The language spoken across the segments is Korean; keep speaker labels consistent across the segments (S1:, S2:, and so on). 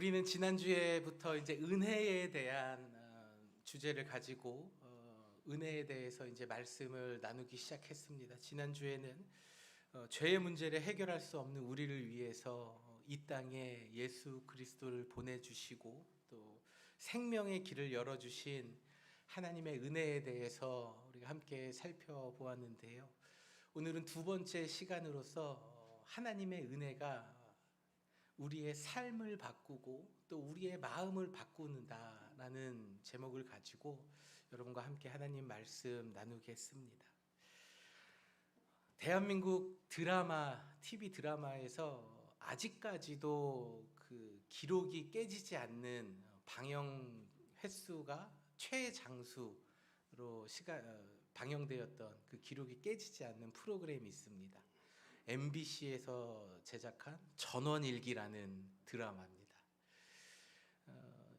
S1: 우리는 지난주에부터 이제 은혜에 대한 주제를 가지고 은혜에 대해서 이제 말씀을 나누기 시작했습니다. 지난주에는 죄의 문제를 해결할 수 없는 우리를 위해서 이 땅에 예수 그리스도를 보내주시고 또 생명의 길을 열어주신 하나님의 은혜에 대해서 우리가 함께 살펴보았는데요. 오늘은 두 번째 시간으로서 하나님의 은혜가 우리의 삶을 바꾸고 또 우리의 마음을 바꾸는다라는 제목을 가지고 여러분과 함께 하나님 말씀 나누겠습니다. 대한민국 드라마, TV 드라마에서 아직까지도 그 기록이 깨지지 않는 방영 횟수가 최장수로 방영되었던 그 기록이 깨지지 않는 프로그램이 있습니다. MBC에서 제작한 전원일기라는 드라마입니다.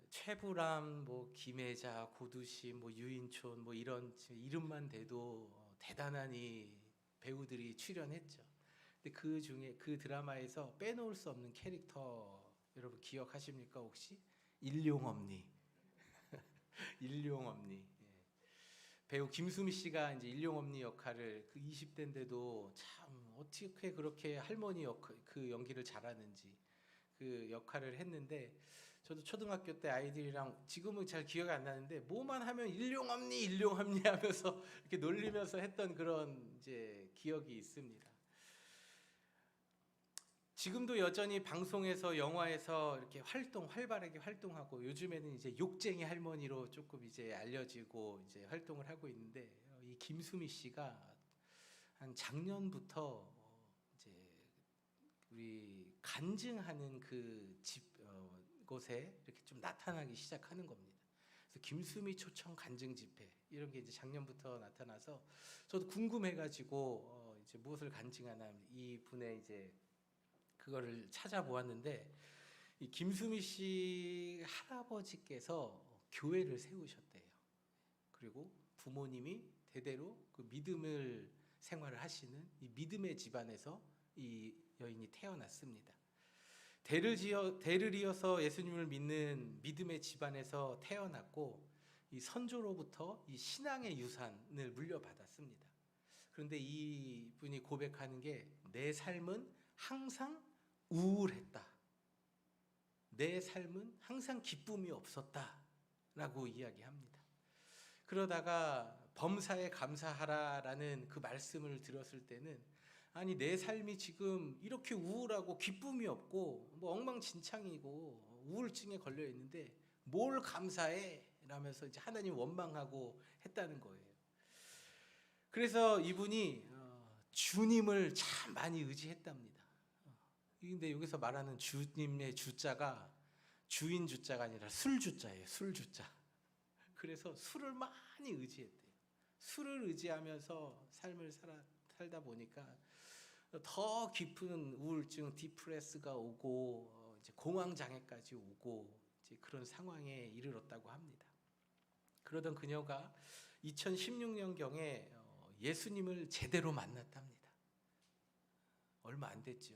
S1: 최불암, 김혜자, 고두심, 유인촌 이런 이름만 대도 대단한 이 배우들이 출연했죠. 근데 그 중에 그 드라마에서 빼놓을 수 없는 캐릭터 여러분 기억하십니까 혹시? 일용엄니. 일용엄니. 배우 김수미 씨가 이제 일용엄니 역할을 그 20대인데도 참 어떻게 그렇게 할머니 역할 그 연기를 잘하는지 그 역할을 했는데 저도 초등학교 때 아이들이랑 지금은 잘 기억이 안 나는데 뭐만 하면 일용엄니 일용엄니 하면서 이렇게 놀리면서 했던 그런 이제 기억이 있습니다. 지금도 여전히 방송에서 영화에서 이렇게 활발하게 활동하고 요즘에는 이제 욕쟁이 할머니로 조금 이제 알려지고 이제 활동을 하고 있는데 이 김수미 씨가 한 작년부터 이제 우리 간증하는 그 곳에 이렇게 좀 나타나기 시작하는 겁니다. 그래서 김수미 초청 간증 집회 이런 게 이제 작년부터 나타나서 저도 궁금해가지고 이제 무엇을 간증하나 이 분의 이제 그거를 찾아보았는데 이 김수미 씨 할아버지께서 교회를 세우셨대요. 그리고 부모님이 대대로 그 믿음을 생활을 하시는 이 믿음의 집안에서 이 여인이 태어났습니다. 대를 이어서 예수님을 믿는 믿음의 집안에서 태어났고 이 선조로부터 이 신앙의 유산을 물려받았습니다. 그런데 이 분이 고백하는 게 내 삶은 항상 우울했다. 내 삶은 항상 기쁨이 없었다. 라고 이야기합니다. 그러다가 범사에 감사하라라는 그 말씀을 들었을 때는 아니 내 삶이 지금 이렇게 우울하고 기쁨이 없고 엉망진창이고 우울증에 걸려 있는데 뭘 감사해? 라면서 이제 하나님 원망하고 했다는 거예요. 그래서 이분이 주님을 참 많이 의지했답니다. 근데 여기서 말하는 주님의 주자가 주인 주자가 아니라 술 주자예요. 술 주자. 그래서 술을 많이 의지했대요. 술을 의지하면서 삶을 살다 보니까 더 깊은 우울증, 디프레스가 오고 이제 공황 장애까지 오고 이제 그런 상황에 이르렀다고 합니다. 그러던 그녀가 2016년경에 예수님을 제대로 만났답니다. 얼마 안 됐죠.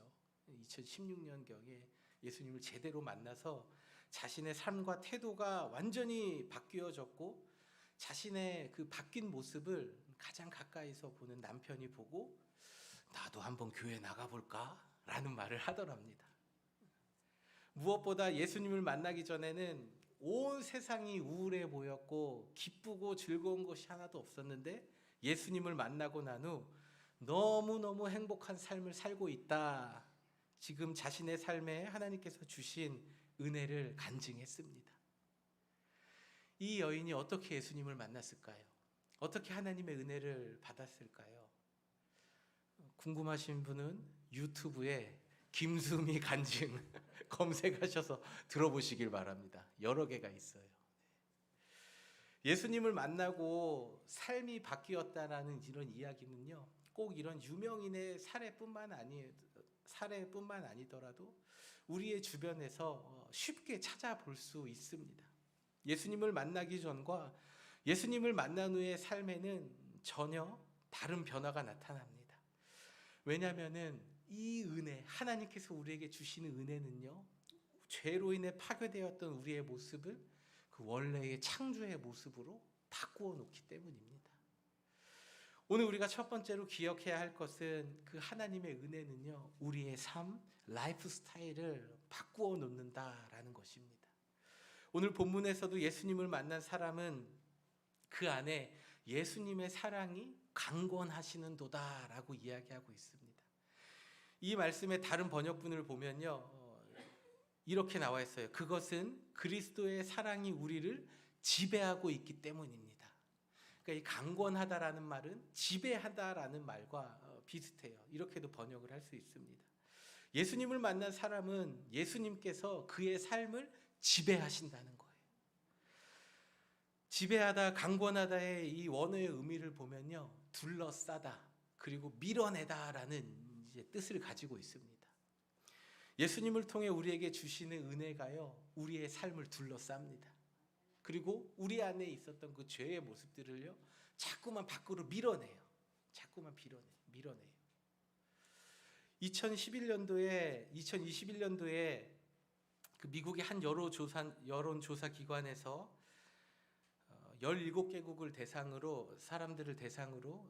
S1: 2016년경에 예수님을 제대로 만나서 자신의 삶과 태도가 완전히 바뀌어졌고 자신의 그 바뀐 모습을 가장 가까이서 보는 남편이 보고 나도 한번 교회 나가볼까? 라는 말을 하더랍니다. 무엇보다 예수님을 만나기 전에는 온 세상이 우울해 보였고 기쁘고 즐거운 것이 하나도 없었는데 예수님을 만나고 난 후 너무너무 행복한 삶을 살고 있다. 지금 자신의 삶에 하나님께서 주신 은혜를 간증했습니다. 이 여인이 어떻게 예수님을 만났을까요? 어떻게 하나님의 은혜를 받았을까요? 궁금하신 분은 유튜브에 김수미 간증 검색하셔서 들어보시길 바랍니다. 여러 개가 있어요. 예수님을 만나고 삶이 바뀌었다라는 이런 이야기는요, 꼭 이런 유명인의 사례뿐만 아니더라도 우리의 주변에서 쉽게 찾아볼 수 있습니다. 예수님을 만나기 전과 예수님을 만난 후의 삶에는 전혀 다른 변화가 나타납니다. 왜냐하면은 이 은혜, 하나님께서 우리에게 주시는 은혜는요, 죄로 인해 파괴되었던 우리의 모습을 그 원래의 창조의 모습으로 바꾸어 놓기 때문입니다. 오늘 우리가 첫 번째로 기억해야 할 것은 그 하나님의 은혜는요, 우리의 삶, 라이프 스타일을 바꾸어 놓는다라는 것입니다. 오늘 본문에서도 예수님을 만난 사람은 그 안에 예수님의 사랑이 강권하시는도다라고 이야기하고 있습니다. 이 말씀의 다른 번역본을 보면요, 이렇게 나와 있어요. 그것은 그리스도의 사랑이 우리를 지배하고 있기 때문입니다. 그러니까 이 강권하다라는 말은 지배하다라는 말과 비슷해요. 이렇게도 번역을 할 수 있습니다. 예수님을 만난 사람은 예수님께서 그의 삶을 지배하신다는 거예요. 지배하다, 강권하다의 이 원어의 의미를 보면요, 둘러싸다, 그리고 밀어내다라는 이제 뜻을 가지고 있습니다. 예수님을 통해 우리에게 주시는 은혜가요, 우리의 삶을 둘러쌉니다. 그리고 우리 안에 있었던 그 죄의 모습들을요, 자꾸만 밖으로 밀어내요. 자꾸만 밀어내요. 2021년도에 그 미국의 한 여론조사 기관에서 17개국을 대상으로, 사람들을 대상으로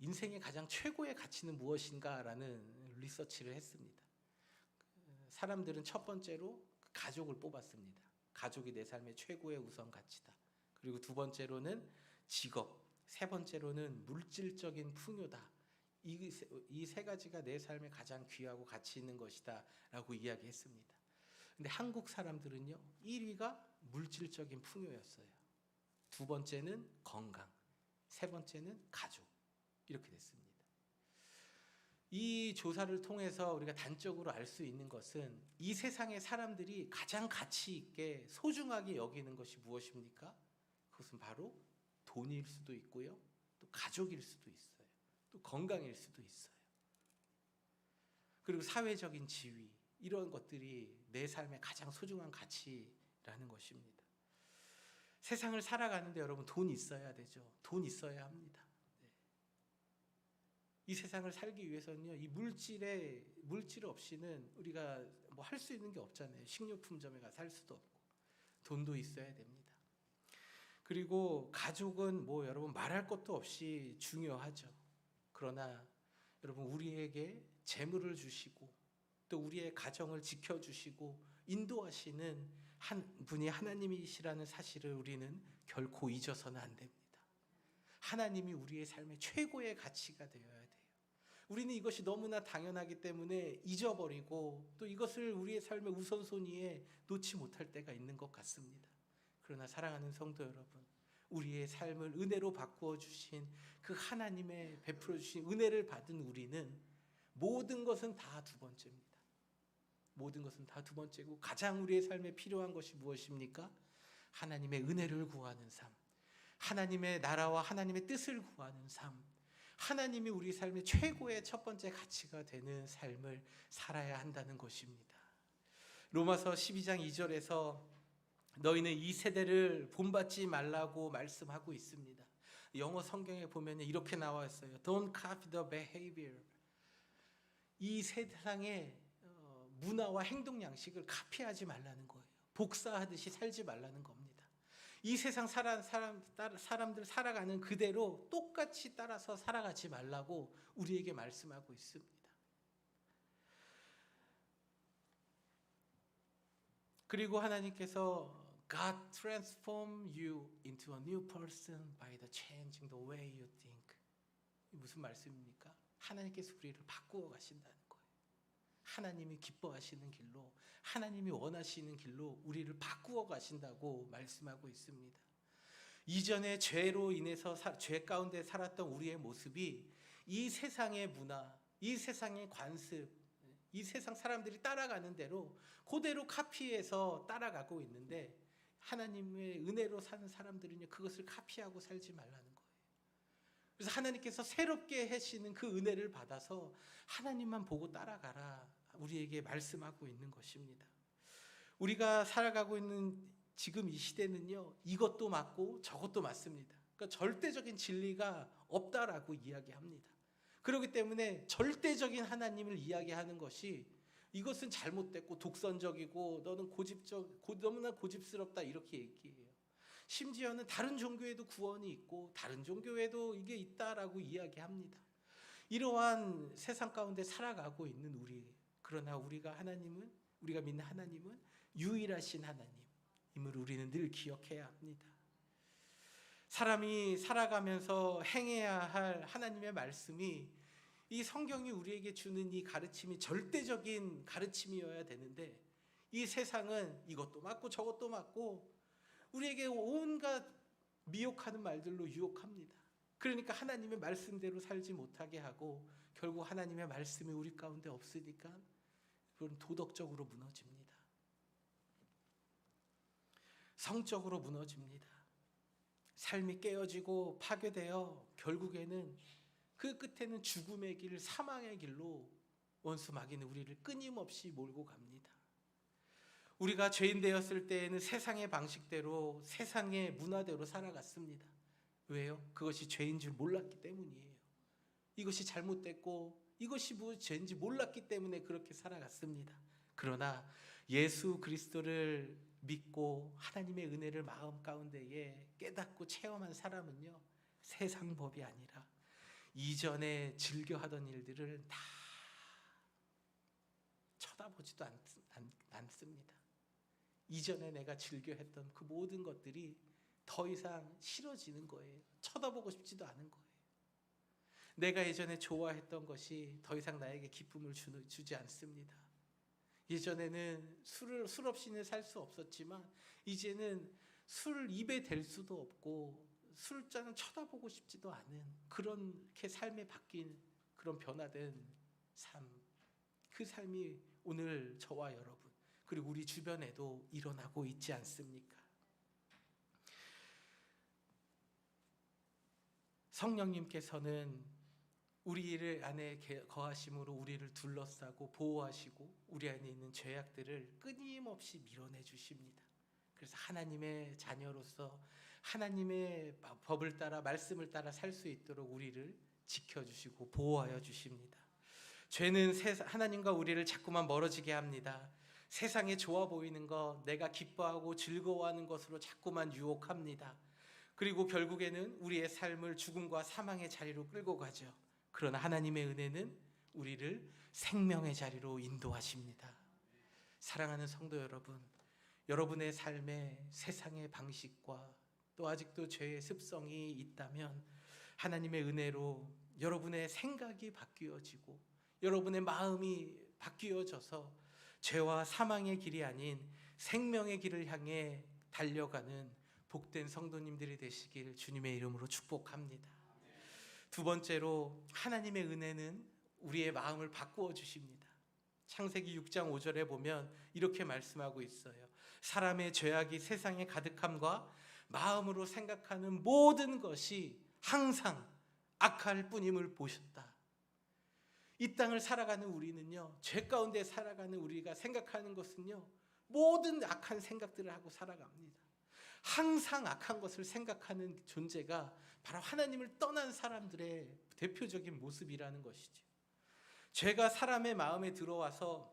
S1: 인생의 가장 최고의 가치는 무엇인가라는 리서치를 했습니다. 사람들은 첫 번째로 가족을 뽑았습니다. 가족이 내 삶의 최고의 우선 가치다. 그리고 두 번째로는 직업, 세 번째로는 물질적인 풍요다. 이 세 가지가 내 삶에 가장 귀하고 가치 있는 것이다 라고 이야기했습니다. 근데 한국 사람들은요, 1위가 물질적인 풍요였어요. 두 번째는 건강, 세 번째는 가족, 이렇게 됐습니다. 이 조사를 통해서 우리가 단적으로 알 수 있는 것은 이 세상의 사람들이 가장 가치 있게 소중하게 여기는 것이 무엇입니까? 그것은 바로 돈일 수도 있고요, 또 가족일 수도 있어요, 또 건강일 수도 있어요. 그리고 사회적인 지위, 이런 것들이 내 삶의 가장 소중한 가치라는 것입니다. 세상을 살아가는데 여러분, 돈 있어야 되죠. 돈 있어야 합니다. 이 세상을 살기 위해서는요, 이 물질 없이는 우리가 뭐 할 수 있는 게 없잖아요. 식료품점에 가서 살 수도 없고, 돈도 있어야 됩니다. 그리고 가족은 뭐 여러분 말할 것도 없이 중요하죠. 그러나 여러분, 우리에게 재물을 주시고 또 우리의 가정을 지켜주시고 인도하시는 한 분이 하나님이시라는 사실을 우리는 결코 잊어서는 안 됩니다. 하나님이 우리의 삶의 최고의 가치가 되어야 돼요. 우리는 이것이 너무나 당연하기 때문에 잊어버리고 또 이것을 우리의 삶의 우선순위에 놓지 못할 때가 있는 것 같습니다. 그러나 사랑하는 성도 여러분, 우리의 삶을 은혜로 바꾸어 주신 그 하나님의 베풀어 주신 은혜를 받은 우리는 모든 것은 다 두 번째입니다. 모든 것은 다 두 번째고, 가장 우리의 삶에 필요한 것이 무엇입니까? 하나님의 은혜를 구하는 삶, 하나님의 나라와 하나님의 뜻을 구하는 삶, 하나님이 우리 삶의 최고의 첫 번째 가치가 되는 삶을 살아야 한다는 것입니다. 로마서 12장 2절에서 너희는 이 세대를 본받지 말라고 말씀하고 있습니다. 영어 성경에 보면 이렇게 나와 있어요. Don't copy the behavior. 이 세상의 문화와 행동 양식을 카피하지 말라는 거예요. 복사하듯이 살지 말라는 겁니다. 이 세상 사람들 살아가는 그대로 똑같이 따라서 살아가지 말라고 우리에게 말씀하고 있습니다. 그리고 하나님께서 God transform you into a new person by the changing the way you think. 무슨 말씀입니까? 하나님께서 우리를 바꾸어 가신다는 거예요. 하나님이 기뻐하시는 길로, 하나님이 원하시는 길로 우리를 바꾸어 가신다고 말씀하고 있습니다. 이전에 죄로 인해서 죄 가운데 살았던 우리의 모습이 이 세상의 문화, 이 세상의 관습, 이 세상 사람들이 따라가는 대로 그대로 카피해서 따라가고 있는데, 하나님의 은혜로 사는 사람들은요, 그것을 카피하고 살지 말라는 거예요. 그래서 하나님께서 새롭게 하시는 그 은혜를 받아서 하나님만 보고 따라가라, 우리에게 말씀하고 있는 것입니다. 우리가 살아가고 있는 지금 이 시대는요, 이것도 맞고 저것도 맞습니다. 그러니까 절대적인 진리가 없다라고 이야기합니다. 그렇기 때문에 절대적인 하나님을 이야기하는 것이 이것은 잘못됐고 독선적이고 너는 너무나 고집스럽다 이렇게 얘기해요. 심지어는 다른 종교에도 구원이 있고 다른 종교에도 이게 있다라고 이야기합니다. 이러한 세상 가운데 살아가고 있는 우리, 그러나 우리가 믿는 하나님은 유일하신 하나님임을 우리는 늘 기억해야 합니다. 사람이 살아가면서 행해야 할 하나님의 말씀이, 이 성경이 우리에게 주는 이 가르침이 절대적인 가르침이어야 되는데, 이 세상은 이것도 맞고 저것도 맞고 우리에게 온갖 미혹하는 말들로 유혹합니다. 그러니까 하나님의 말씀대로 살지 못하게 하고, 결국 하나님의 말씀이 우리 가운데 없으니까 그건 도덕적으로 무너집니다. 성적으로 무너집니다. 삶이 깨어지고 파괴되어 결국에는 그 끝에는 죽음의 길, 사망의 길로 원수 마귀는 우리를 끊임없이 몰고 갑니다. 우리가 죄인 되었을 때에는 세상의 방식대로, 세상의 문화대로 살아갔습니다. 왜요? 그것이 죄인 줄 몰랐기 때문이에요. 이것이 잘못됐고 이것이 죄인지 몰랐기 때문에 그렇게 살아갔습니다. 그러나 예수 그리스도를 믿고 하나님의 은혜를 마음 가운데에 깨닫고 체험한 사람은요, 세상 법이 아니라 이전에 즐겨하던 일들을 다 쳐다보지도 않습니다. 이전에 내가 즐겨했던 그 모든 것들이 더 이상 싫어지는 거예요. 쳐다보고 싶지도 않은 거예요. 내가 예전에 좋아했던 것이 더 이상 나에게 기쁨을 주지 않습니다. 예전에는 술 없이는 살 수 없었지만 이제는 술 입에 댈 수도 없고 술잔을 쳐다보고 싶지도 않은, 그렇게 삶에 바뀐 그런 변화된 삶, 그 삶이 오늘 저와 여러분 그리고 우리 주변에도 일어나고 있지 않습니까? 성령님께서는 우리 안에 거하심으로 우리를 둘러싸고 보호하시고 우리 안에 있는 죄악들을 끊임없이 밀어내 주십니다. 그래서 하나님의 자녀로서 하나님의 법을 따라, 말씀을 따라 살 수 있도록 우리를 지켜주시고 보호하여 주십니다. 죄는 하나님과 우리를 자꾸만 멀어지게 합니다. 세상에 좋아 보이는 것, 내가 기뻐하고 즐거워하는 것으로 자꾸만 유혹합니다. 그리고 결국에는 우리의 삶을 죽음과 사망의 자리로 끌고 가죠. 그러나 하나님의 은혜는 우리를 생명의 자리로 인도하십니다. 사랑하는 성도 여러분, 여러분의 삶에 세상의 방식과 또 아직도 죄의 습성이 있다면 하나님의 은혜로 여러분의 생각이 바뀌어지고 여러분의 마음이 바뀌어져서 죄와 사망의 길이 아닌 생명의 길을 향해 달려가는 복된 성도님들이 되시길 주님의 이름으로 축복합니다. 두 번째로, 하나님의 은혜는 우리의 마음을 바꾸어 주십니다. 창세기 6장 5절에 보면 이렇게 말씀하고 있어요. 사람의 죄악이 세상에 가득함과 마음으로 생각하는 모든 것이 항상 악할 뿐임을 보셨다. 이 땅을 살아가는 우리는요, 죄 가운데 살아가는 우리가 생각하는 것은요, 모든 악한 생각들을 하고 살아갑니다. 항상 악한 것을 생각하는 존재가 바로 하나님을 떠난 사람들의 대표적인 모습이라는 것이죠. 죄가 사람의 마음에 들어와서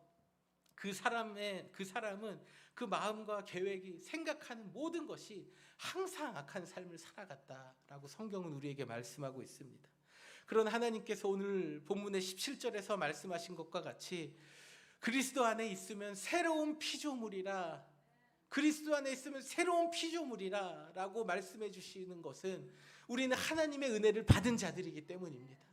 S1: 그 사람은 그 마음과 계획이, 생각하는 모든 것이 항상 악한 삶을 살아갔다라고 성경은 우리에게 말씀하고 있습니다. 그런 하나님께서 오늘 본문의 17절에서 말씀하신 것과 같이 그리스도 안에 있으면 새로운 피조물이라, 그리스도 안에 있으면 새로운 피조물이라 라고 말씀해 주시는 것은 우리는 하나님의 은혜를 받은 자들이기 때문입니다.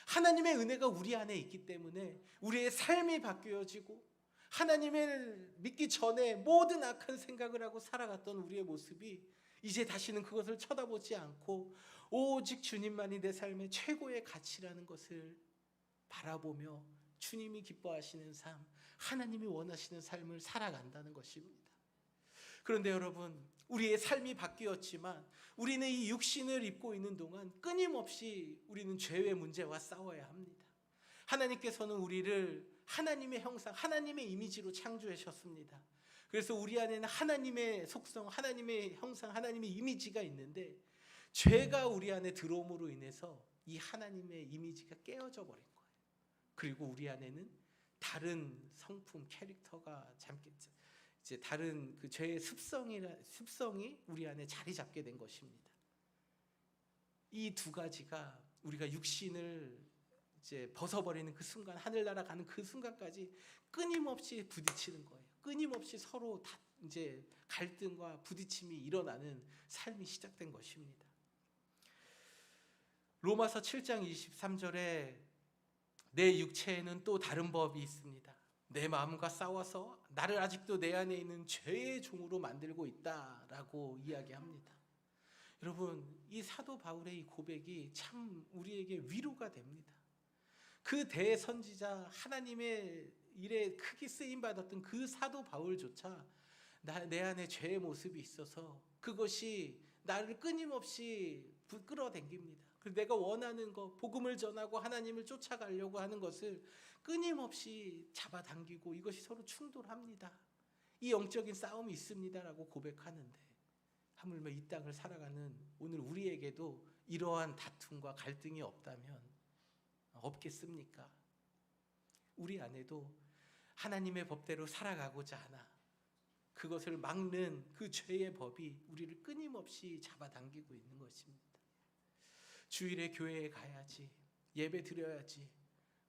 S1: 하나님의 은혜가 우리 안에 있기 때문에 우리의 삶이 바뀌어지고, 하나님을 믿기 전에 모든 악한 생각을 하고 살아갔던 우리의 모습이 이제 다시는 그것을 쳐다보지 않고 오직 주님만이 내 삶의 최고의 가치라는 것을 바라보며 주님이 기뻐하시는 삶, 하나님이 원하시는 삶을 살아간다는 것입니다. 그런데 여러분, 우리의 삶이 바뀌었지만 우리는 이 육신을 입고 있는 동안 끊임없이 우리는 죄의 문제와 싸워야 합니다. 하나님께서는 우리를 하나님의 형상, 하나님의 이미지로 창조하셨습니다. 그래서 우리 안에는 하나님의 속성, 하나님의 형상, 하나님의 이미지가 있는데 죄가 우리 안에 들어옴으로 인해서 이 하나님의 이미지가 깨어져 버린 거예요. 그리고 우리 안에는 다른 성품, 캐릭터가 이제 다른 그 죄의 습성이 우리 안에 자리 잡게 된 것입니다. 이 두 가지가 우리가 육신을 이제 벗어버리는 그 순간, 하늘나라 가는 그 순간까지 끊임없이 부딪히는 거예요. 끊임없이 서로 다 이제 갈등과 부딪힘이 일어나는 삶이 시작된 것입니다. 로마서 7장 23절에 내 육체에는 또 다른 법이 있습니다. 내 마음과 싸워서 나를 아직도 내 안에 있는 죄의 종으로 만들고 있다라고 이야기합니다. 여러분, 이 사도 바울의 이 고백이 참 우리에게 위로가 됩니다. 그 대선지자, 하나님의 일에 크게 쓰임받았던 그 사도 바울조차 내 안에 죄의 모습이 있어서 그것이 나를 끊임없이 끌어당깁니다. 그리고 내가 원하는 것, 복음을 전하고 하나님을 쫓아가려고 하는 것을 끊임없이 잡아당기고 이것이 서로 충돌합니다. 이 영적인 싸움이 있습니다라고 고백하는데, 하물며 이 땅을 살아가는 오늘 우리에게도 이러한 다툼과 갈등이 없다면 없겠습니까? 우리 안에도 하나님의 법대로 살아가고자 하나 그것을 막는 그 죄의 법이 우리를 끊임없이 잡아당기고 있는 것입니다. 주일에 교회에 가야지, 예배 드려야지,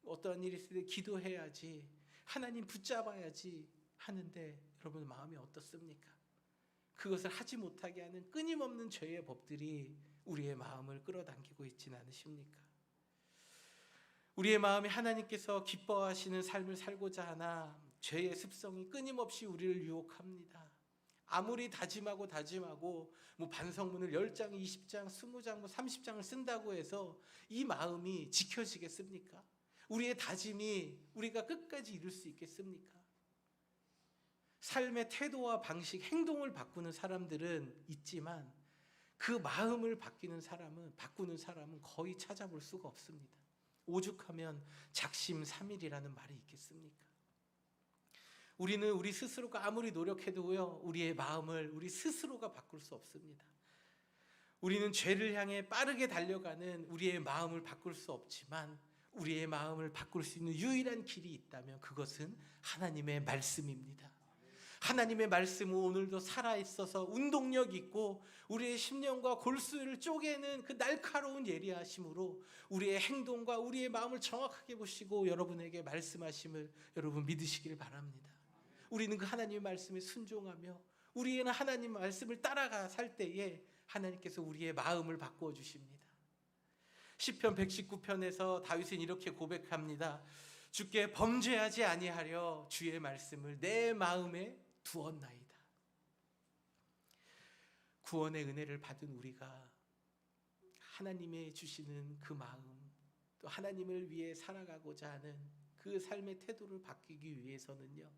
S1: 어떠한 일이 있을 때 기도해야지, 하나님 붙잡아야지 하는데 여러분 마음이 어떻습니까? 그것을 하지 못하게 하는 끊임없는 죄의 법들이 우리의 마음을 끌어당기고 있지는 않으십니까? 우리의 마음이 하나님께서 기뻐하시는 삶을 살고자 하나 죄의 습성이 끊임없이 우리를 유혹합니다. 아무리 다짐하고 뭐 반성문을 10장, 20장, 20장, 30장을 쓴다고 해서 이 마음이 지켜지겠습니까? 우리의 다짐이 우리가 끝까지 이룰 수 있겠습니까? 삶의 태도와 방식, 행동을 바꾸는 사람들은 있지만 그 마음을 바꾸는 사람은 거의 찾아볼 수가 없습니다. 오죽하면 작심삼일이라는 말이 있겠습니까? 우리는 우리 스스로가 아무리 노력해도요, 우리의 마음을 우리 스스로가 바꿀 수 없습니다. 우리는 죄를 향해 빠르게 달려가는 우리의 마음을 바꿀 수 없지만 우리의 마음을 바꿀 수 있는 유일한 길이 있다면 그것은 하나님의 말씀입니다. 하나님의 말씀은 오늘도 살아있어서 운동력 있고 우리의 심령과 골수를 쪼개는 그 날카로운 예리하심으로 우리의 행동과 우리의 마음을 정확하게 보시고 여러분에게 말씀하심을 여러분 믿으시길 바랍니다. 우리는 그 하나님의 말씀에 순종하며 우리는 하나님 말씀을 따라가 살 때에 하나님께서 우리의 마음을 바꾸어 주십니다. 시편 119편에서 다윗은 이렇게 고백합니다. 주께 범죄하지 아니하려 주의 말씀을 내 마음에 두었나이다. 구원의 은혜를 받은 우리가 하나님의 주시는 그 마음, 또 하나님을 위해 살아가고자 하는 그 삶의 태도를 바뀌기 위해서는요,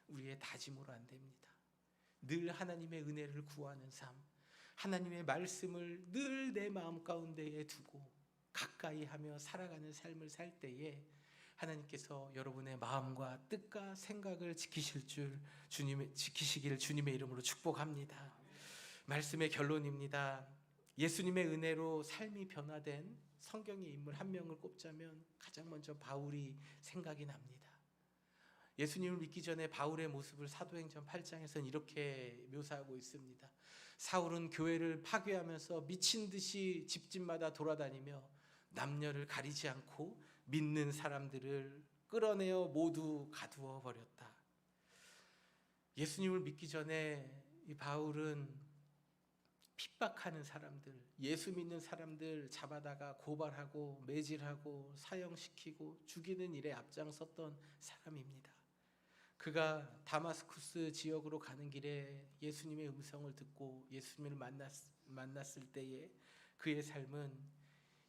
S1: 우리의 다짐으로 안 됩니다. 늘 하나님의 은혜를 구하는 삶, 하나님의 말씀을 늘 내 마음 가운데에 두고 가까이 하며 살아가는 삶을 살 때에 하나님께서 여러분의 마음과 뜻과 생각을 지키시기를 주님의 이름으로 축복합니다. 말씀의 결론입니다. 예수님의 은혜로 삶이 변화된 성경의 인물 한 명을 꼽자면 가장 먼저 바울이 생각이 납니다. 예수님을 믿기 전에 바울의 모습을 사도행전 8장에서는 이렇게 묘사하고 있습니다. 사울은 교회를 파괴하면서 미친 듯이 집집마다 돌아다니며 남녀를 가리지 않고 믿는 사람들을 끌어내어 모두 가두어 버렸다. 예수님을 믿기 전에 이 바울은 핍박하는 사람들, 예수 믿는 사람들 잡아다가 고발하고 매질하고 사형시키고 죽이는 일에 앞장섰던 사람입니다. 그가 다마스쿠스 지역으로 가는 길에 예수님의 음성을 듣고 예수님을 만났을 때에 그의 삶은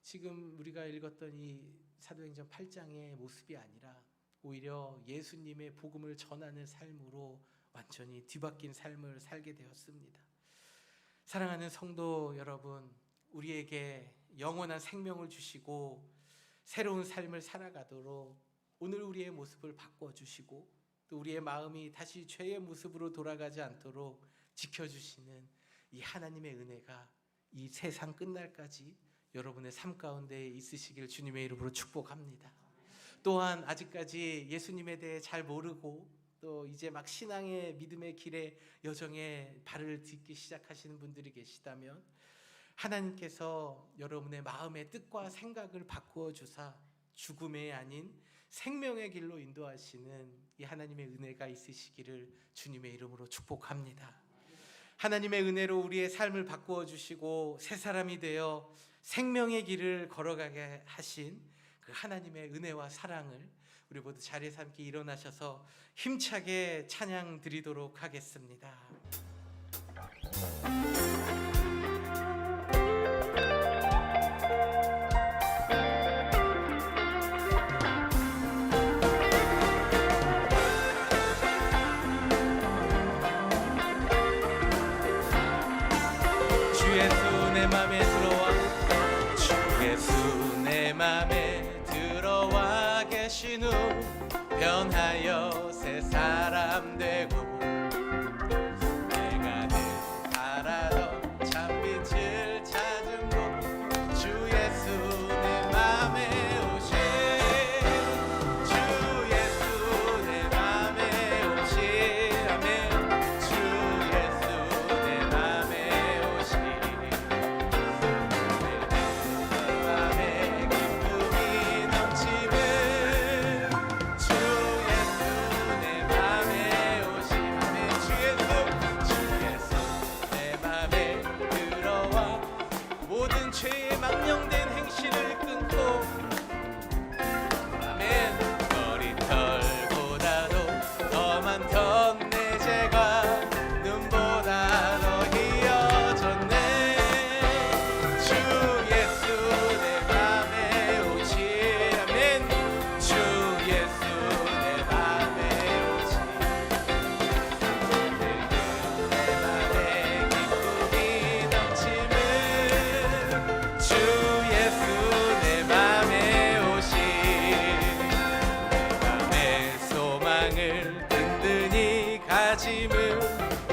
S1: 지금 우리가 읽었던 이 사도행전 8장의 모습이 아니라 오히려 예수님의 복음을 전하는 삶으로 완전히 뒤바뀐 삶을 살게 되었습니다. 사랑하는 성도 여러분, 우리에게 영원한 생명을 주시고 새로운 삶을 살아가도록 오늘 우리의 모습을 바꿔주시고 또 우리의 마음이 다시 죄의 모습으로 돌아가지 않도록 지켜주시는 이 하나님의 은혜가 이 세상 끝날까지 여러분의 삶 가운데 있으시길 주님의 이름으로 축복합니다. 또한 아직까지 예수님에 대해 잘 모르고 또 이제 막 신앙의 믿음의 길에 여정에 발을 딛기 시작하시는 분들이 계시다면 하나님께서 여러분의 마음의 뜻과 생각을 바꾸어 주사 죽음이 아닌 생명의 길로 인도하시는 이 하나님의 은혜가 있으시기를 주님의 이름으로 축복합니다. 하나님의 은혜로 우리의 삶을 바꾸어 주시고 새 사람이 되어 생명의 길을 걸어가게 하신 그 하나님의 은혜와 사랑을 우리 모두 자리에서 함께 일어나셔서 힘차게 찬양 드리도록 하겠습니다. 주 예수 내 맘에 들어와 주 예수 내 맘에 들어와 계신 후 변하여 새 사람 되고 내가 늘 바라던 참빛을 찾은 곳 주 예수 내 맘에 오신 주 예수 내 맘에 오신 아멘 주 예수 내 맘에 오신 내 맘에 기쁨이 넘치는 주 예수 내 맘에 오신 아멘 주 예수 내 맘에 들어와 모든 죄에 망령된 행실을 끊고 아멘 머리털보다도 더 많던 내 죄가 눈보다 더 희어졌네 주 예수 내 맘에 오신 아멘 주 예수 내 맘에 오신 내 맘에 기쁨이 넘치는 주 예수 내 맘에 오신 내 맘의 소망을 든든히 가짐은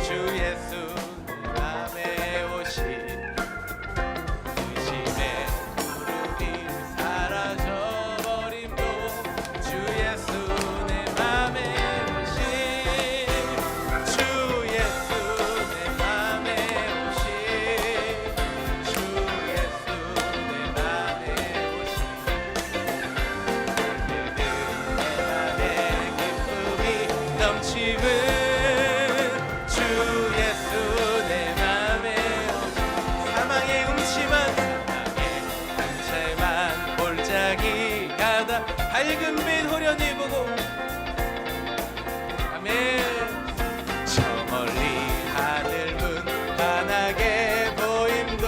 S1: 주 예수 내 맘에 오신 의심의 무릎이 사라져버림도 주 예수 내 맘에 오신 주 예수 내 맘에 오신 주 예수 내 맘에 오신 내 맘에 기쁨이 넘치는 주 예수 내 맘에 오신 사망의 음침한 사망의 강철만 골짜기 가다 밝은 빛 호련히 보고 아멘 저 멀리 하늘 문 환하게 보임도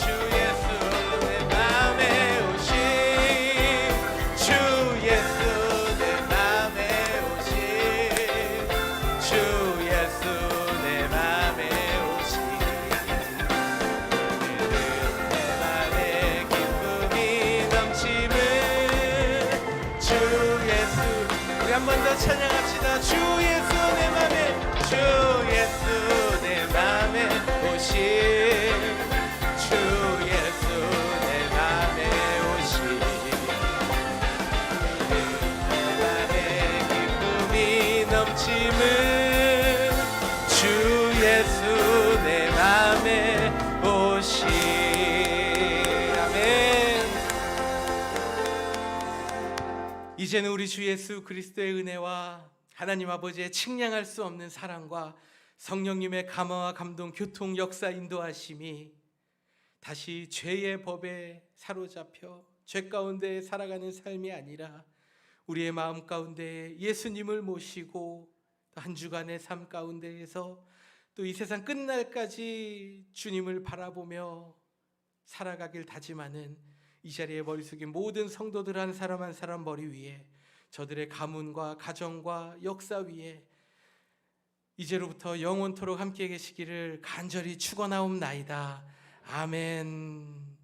S1: 주 예수 내 맘에 오신 주 예수 내 맘에 오신 주 예수 내 맘에 오신 내 맘에 기쁨이 넘치는 주 예수 우리 한 번 더 찬양합시다 주 예수 내 맘에 주 예수 내 맘에 오신 주 예수 내 맘에 오신 내 맘에 기쁨이 넘치는 주 예수 내 맘에 오신 아멘. 이제는 우리 주 예수 그리스도의 은혜와 하나님 아버지의 측량할 수 없는 사랑과 성령님의 감화와 감동, 교통, 역사, 인도하심이 다시 죄의 법에 사로잡혀 죄 가운데 살아가는 삶이 아니라 우리의 마음 가운데 예수님을 모시고 한 주간의 삶 가운데에서 또 이 세상 끝날까지 주님을 바라보며 살아가길 다짐하는 이 자리에 머리 숙인 모든 성도들 한 사람 한 사람 머리 위에 저들의 가문과 가정과 역사 위에 이제로부터 영원토록 함께 계시기를 간절히 축원하옵나이다. 아멘.